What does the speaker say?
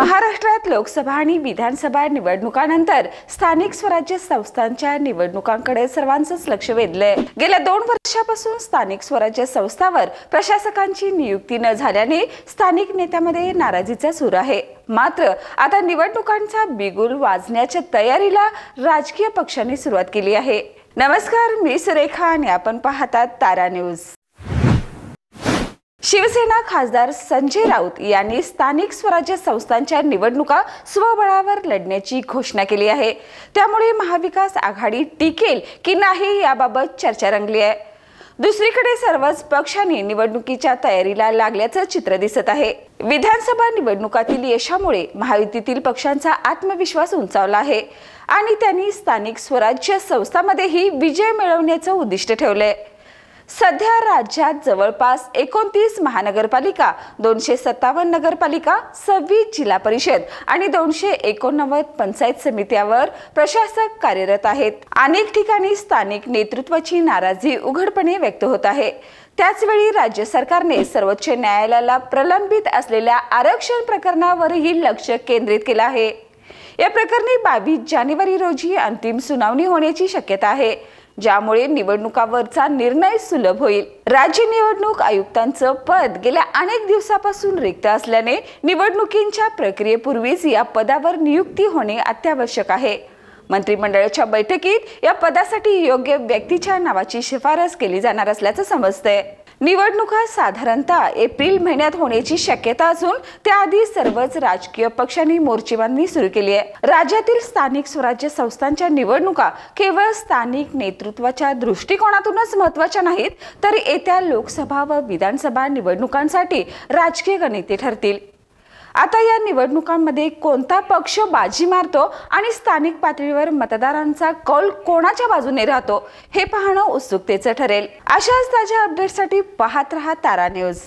महाराष्ट्रात लोकसभा आणि विधानसभा निवडणुकांनंतर स्थानिक स्वराज्य संस्थांच्या निवडणुकांकडे सर्वांचंच लक्ष वेधलंय। गेल्या 2 वर्षापासून स्थानिक स्वराज्य संस्थांवर प्रशासकांची नियुक्ती न झाल्याने स्थानिक नेत्यांमध्ये नाराजीचा सूर आहे। मात्र आता निवडणुकांचा बिगुल वाजण्याच्या तयारीला राजकीय पक्षांनी सुरुवात केली आहे। नमस्कार, मी सुरेखा आणि आपण पाहतात तारा न्यूज। शिवसेना खासदार संजय राऊत यांनी स्थानिक स्वराज्य संस्थांच्या निवडणुका स्वबळावर लढण्याची घोषणा केली आहे। त्यामुळे महाविकास आघाडी टिकेल की नाही याबाबत चर्चा रंगली आहे। दुसरीकडे सर्वच पक्षांनी निवडणुकीच्या तयारीला लागल्याचं चित्र दिसत आहे। विधानसभा निवडणुकातील यशामुळे महायुतीतील पक्षांचा आत्मविश्वास उंचावला आहे आणि त्यांनी स्थानिक स्वराज्य संस्थांमध्येही विजय मिळवण्याचं उद्दिष्ट ठेवलंय। सध्या राज्यात जवळपास 29 महानगरपालिका, 257 नगरपालिका, 26 जिल्हा परिषद आणि 289 पंचायत समित्यांवर प्रशासक कार्यरत आहेत। अनेक ठिकाणी स्थानिक नेतृत्वाची नाराजी उघडपणे व्यक्त होत आहे। त्याचवेळी राज्य सरकारने सर्वोच्च न्यायालयाला प्रलंबित असलेल्या आरक्षण प्रकरणावरही लक्ष केंद्रित केलं आहे। या प्रकरणी 22 जानेवारी रोजी अंतिम सुनावणी होण्याची शक्यता आहे, ज्यामुळे निवडणुकावरचा निर्णय सुलभ होईल। राज्य निवडणूक आयुक्तांचं पद गेल्या अनेक दिवसापासून रिक्त असल्याने निवडणुकींच्या प्रक्रियेपूर्वीच या पदावर नियुक्ती होणे अत्यावश्यक आहे। मंत्रिमंडळाच्या बैठकीत या पदासाठी योग्य व्यक्तीच्या नावाची शिफारस केली जाणार असल्याचं समजतंय। निवडणुका साधारणतः एप्रिल महिन्यात होण्याची शक्यता असून त्याआधी सर्वच राजकीय पक्षांनी मोर्चेबांधणी सुरू केली आहे। राज्यातील स्थानिक स्वराज्य संस्थांच्या निवडणुका केवळ स्थानिक नेतृत्वाच्या दृष्टिकोनातूनच महत्त्वाच्या नाहीत, तर येत्या लोकसभा व विधानसभा निवडणुकांसाठी राजकीय गणिते ठरतील। आता या निवडणुकांमध्ये कोणता पक्ष बाजी मारतो आणि स्थानिक पातळीवर मतदारांचा कौल कोणाच्या बाजूने राहतो हे पाहणं उत्सुकतेचं ठरेल। अशाच ताज्या अपडेट्ससाठी पाहत रहा तारा न्यूज।